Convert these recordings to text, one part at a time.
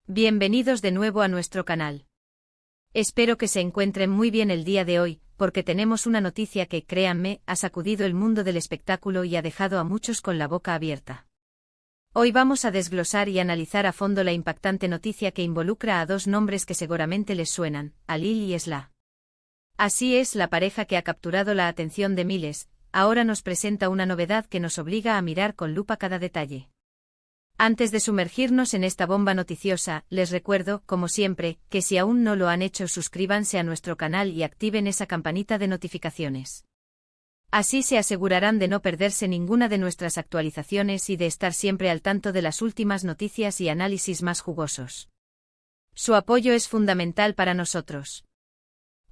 Bienvenidos de nuevo a nuestro canal. Espero que se encuentren muy bien el día de hoy, porque tenemos una noticia que, créanme, ha sacudido el mundo del espectáculo y ha dejado a muchos con la boca abierta. Hoy vamos a desglosar y analizar a fondo la impactante noticia que involucra a dos nombres que seguramente les suenan, Halil y Esla. Así es, la pareja que ha capturado la atención de miles, ahora nos presenta una novedad que nos obliga a mirar con lupa cada detalle. Antes de sumergirnos en esta bomba noticiosa, les recuerdo, como siempre, que si aún no lo han hecho, suscríbanse a nuestro canal y activen esa campanita de notificaciones. Así se asegurarán de no perderse ninguna de nuestras actualizaciones y de estar siempre al tanto de las últimas noticias y análisis más jugosos. Su apoyo es fundamental para nosotros.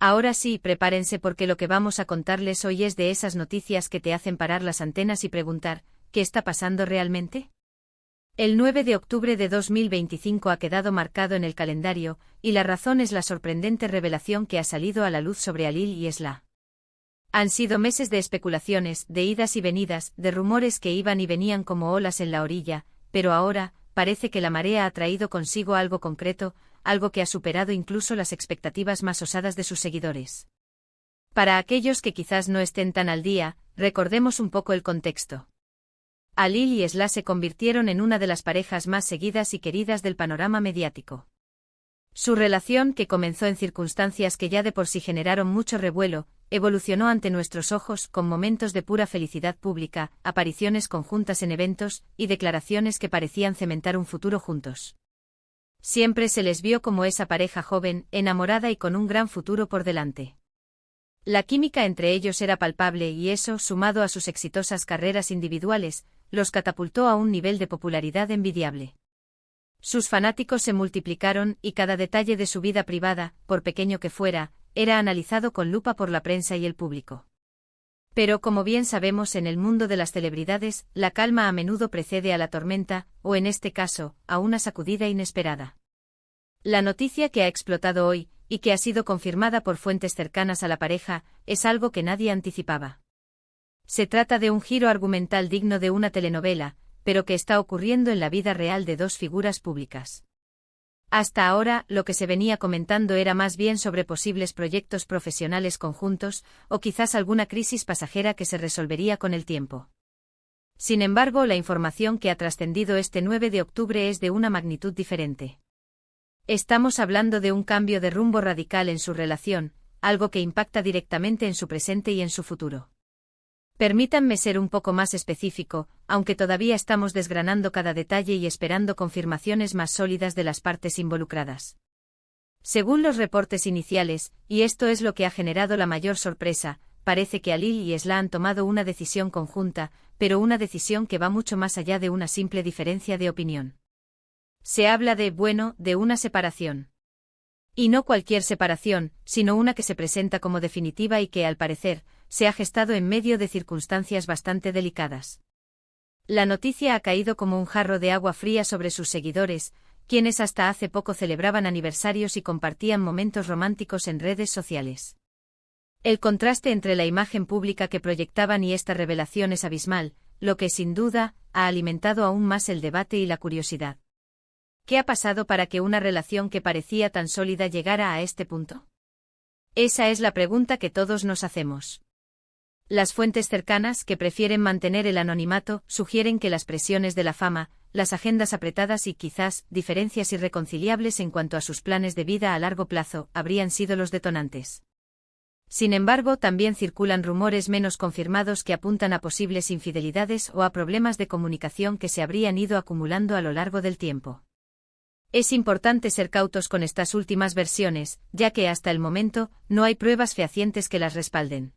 Ahora sí, prepárense porque lo que vamos a contarles hoy es de esas noticias que te hacen parar las antenas y preguntar, ¿qué está pasando realmente? El 9 de octubre de 2025 ha quedado marcado en el calendario, y la razón es la sorprendente revelación que ha salido a la luz sobre Halil y Esla. Han sido meses de especulaciones, de idas y venidas, de rumores que iban y venían como olas en la orilla, pero ahora, parece que la marea ha traído consigo algo concreto, algo que ha superado incluso las expectativas más osadas de sus seguidores. Para aquellos que quizás no estén tan al día, recordemos un poco el contexto. Halil y Esla se convirtieron en una de las parejas más seguidas y queridas del panorama mediático. Su relación, que comenzó en circunstancias que ya de por sí generaron mucho revuelo, evolucionó ante nuestros ojos con momentos de pura felicidad pública, apariciones conjuntas en eventos y declaraciones que parecían cementar un futuro juntos. Siempre se les vio como esa pareja joven, enamorada y con un gran futuro por delante. La química entre ellos era palpable y eso, sumado a sus exitosas carreras individuales, los catapultó a un nivel de popularidad envidiable. Sus fanáticos se multiplicaron y cada detalle de su vida privada, por pequeño que fuera, era analizado con lupa por la prensa y el público. Pero como bien sabemos, en el mundo de las celebridades, la calma a menudo precede a la tormenta, o en este caso, a una sacudida inesperada. La noticia que ha explotado hoy, y que ha sido confirmada por fuentes cercanas a la pareja, es algo que nadie anticipaba. Se trata de un giro argumental digno de una telenovela, pero que está ocurriendo en la vida real de dos figuras públicas. Hasta ahora, lo que se venía comentando era más bien sobre posibles proyectos profesionales conjuntos, o quizás alguna crisis pasajera que se resolvería con el tiempo. Sin embargo, la información que ha trascendido este 9 de octubre es de una magnitud diferente. Estamos hablando de un cambio de rumbo radical en su relación, algo que impacta directamente en su presente y en su futuro. Permítanme ser un poco más específico, aunque todavía estamos desgranando cada detalle y esperando confirmaciones más sólidas de las partes involucradas. Según los reportes iniciales, y esto es lo que ha generado la mayor sorpresa, parece que Halil y Esla han tomado una decisión conjunta, pero una decisión que va mucho más allá de una simple diferencia de opinión. Se habla de una separación. Y no cualquier separación, sino una que se presenta como definitiva y que, al parecer, se ha gestado en medio de circunstancias bastante delicadas. La noticia ha caído como un jarro de agua fría sobre sus seguidores, quienes hasta hace poco celebraban aniversarios y compartían momentos románticos en redes sociales. El contraste entre la imagen pública que proyectaban y esta revelación es abismal, lo que sin duda ha alimentado aún más el debate y la curiosidad. ¿Qué ha pasado para que una relación que parecía tan sólida llegara a este punto? Esa es la pregunta que todos nos hacemos. Las fuentes cercanas, que prefieren mantener el anonimato, sugieren que las presiones de la fama, las agendas apretadas y quizás diferencias irreconciliables en cuanto a sus planes de vida a largo plazo, habrían sido los detonantes. Sin embargo, también circulan rumores menos confirmados que apuntan a posibles infidelidades o a problemas de comunicación que se habrían ido acumulando a lo largo del tiempo. Es importante ser cautos con estas últimas versiones, ya que hasta el momento, no hay pruebas fehacientes que las respalden.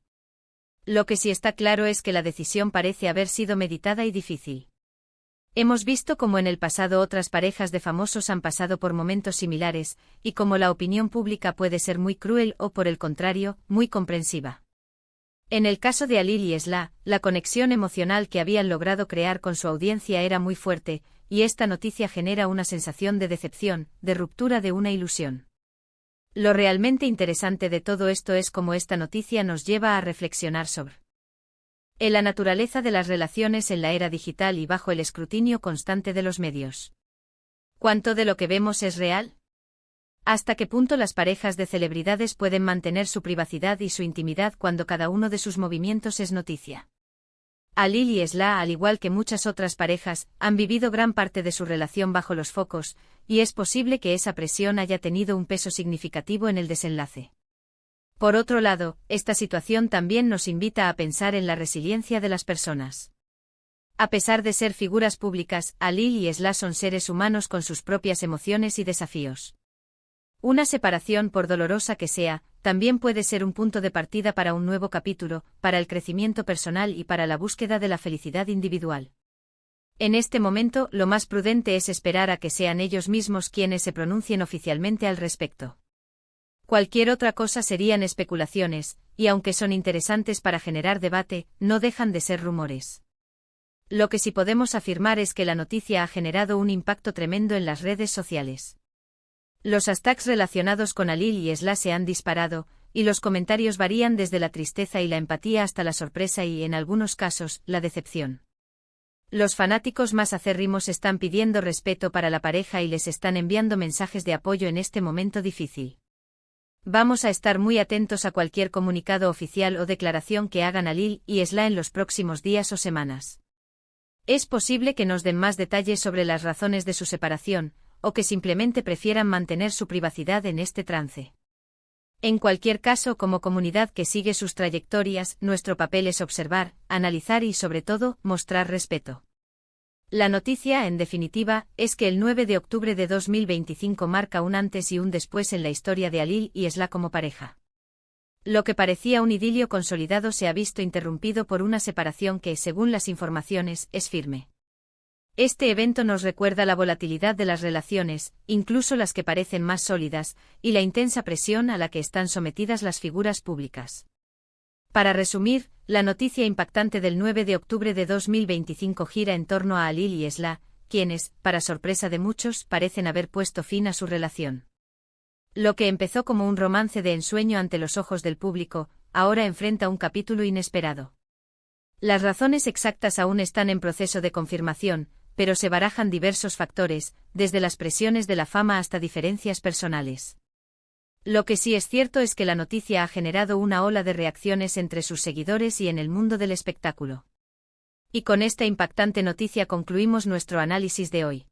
Lo que sí está claro es que la decisión parece haber sido meditada y difícil. Hemos visto cómo en el pasado otras parejas de famosos han pasado por momentos similares, y cómo la opinión pública puede ser muy cruel o, por el contrario, muy comprensiva. En el caso de Halil y Esla, la conexión emocional que habían logrado crear con su audiencia era muy fuerte, y esta noticia genera una sensación de decepción, de ruptura de una ilusión. Lo realmente interesante de todo esto es cómo esta noticia nos lleva a reflexionar sobre la naturaleza de las relaciones en la era digital y bajo el escrutinio constante de los medios. ¿Cuánto de lo que vemos es real? ¿Hasta qué punto las parejas de celebridades pueden mantener su privacidad y su intimidad cuando cada uno de sus movimientos es noticia? Alil y Esla, al igual que muchas otras parejas, han vivido gran parte de su relación bajo los focos, y es posible que esa presión haya tenido un peso significativo en el desenlace. Por otro lado, esta situación también nos invita a pensar en la resiliencia de las personas. A pesar de ser figuras públicas, Alil y Esla son seres humanos con sus propias emociones y desafíos. Una separación, por dolorosa que sea, también puede ser un punto de partida para un nuevo capítulo, para el crecimiento personal y para la búsqueda de la felicidad individual. En este momento, lo más prudente es esperar a que sean ellos mismos quienes se pronuncien oficialmente al respecto. Cualquier otra cosa serían especulaciones, y aunque son interesantes para generar debate, no dejan de ser rumores. Lo que sí podemos afirmar es que la noticia ha generado un impacto tremendo en las redes sociales. Los hashtags relacionados con Alil y Esla se han disparado, y los comentarios varían desde la tristeza y la empatía hasta la sorpresa y, en algunos casos, la decepción. Los fanáticos más acérrimos están pidiendo respeto para la pareja y les están enviando mensajes de apoyo en este momento difícil. Vamos a estar muy atentos a cualquier comunicado oficial o declaración que hagan Alil y Esla en los próximos días o semanas. Es posible que nos den más detalles sobre las razones de su separación, o que simplemente prefieran mantener su privacidad en este trance. En cualquier caso, como comunidad que sigue sus trayectorias, nuestro papel es observar, analizar y, sobre todo, mostrar respeto. La noticia, en definitiva, es que el 9 de octubre de 2025 marca un antes y un después en la historia de Alil y Esla como pareja. Lo que parecía un idilio consolidado se ha visto interrumpido por una separación que, según las informaciones, es firme. Este evento nos recuerda la volatilidad de las relaciones, incluso las que parecen más sólidas, y la intensa presión a la que están sometidas las figuras públicas. Para resumir, la noticia impactante del 9 de octubre de 2025 gira en torno a Alil y Esla, quienes, para sorpresa de muchos, parecen haber puesto fin a su relación. Lo que empezó como un romance de ensueño ante los ojos del público, ahora enfrenta un capítulo inesperado. Las razones exactas aún están en proceso de confirmación, pero se barajan diversos factores, desde las presiones de la fama hasta diferencias personales. Lo que sí es cierto es que la noticia ha generado una ola de reacciones entre sus seguidores y en el mundo del espectáculo. Y con esta impactante noticia concluimos nuestro análisis de hoy.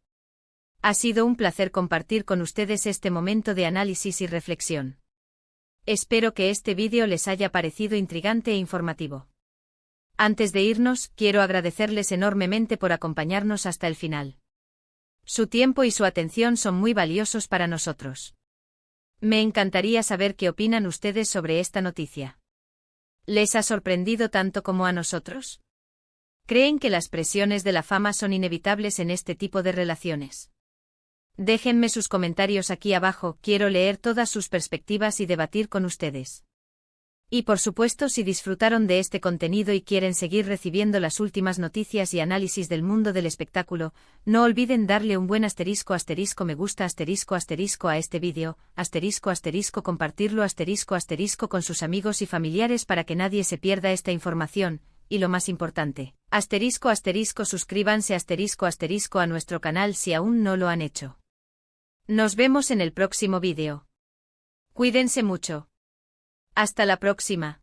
Ha sido un placer compartir con ustedes este momento de análisis y reflexión. Espero que este vídeo les haya parecido intrigante e informativo. Antes de irnos, quiero agradecerles enormemente por acompañarnos hasta el final. Su tiempo y su atención son muy valiosos para nosotros. Me encantaría saber qué opinan ustedes sobre esta noticia. ¿Les ha sorprendido tanto como a nosotros? ¿Creen que las presiones de la fama son inevitables en este tipo de relaciones? Déjenme sus comentarios aquí abajo, quiero leer todas sus perspectivas y debatir con ustedes. Y por supuesto, si disfrutaron de este contenido y quieren seguir recibiendo las últimas noticias y análisis del mundo del espectáculo, no olviden darle un buen asterisco me gusta a este vídeo, compartirlo con sus amigos y familiares para que nadie se pierda esta información, y lo más importante, suscríbanse a nuestro canal si aún no lo han hecho. Nos vemos en el próximo vídeo. Cuídense mucho. Hasta la próxima.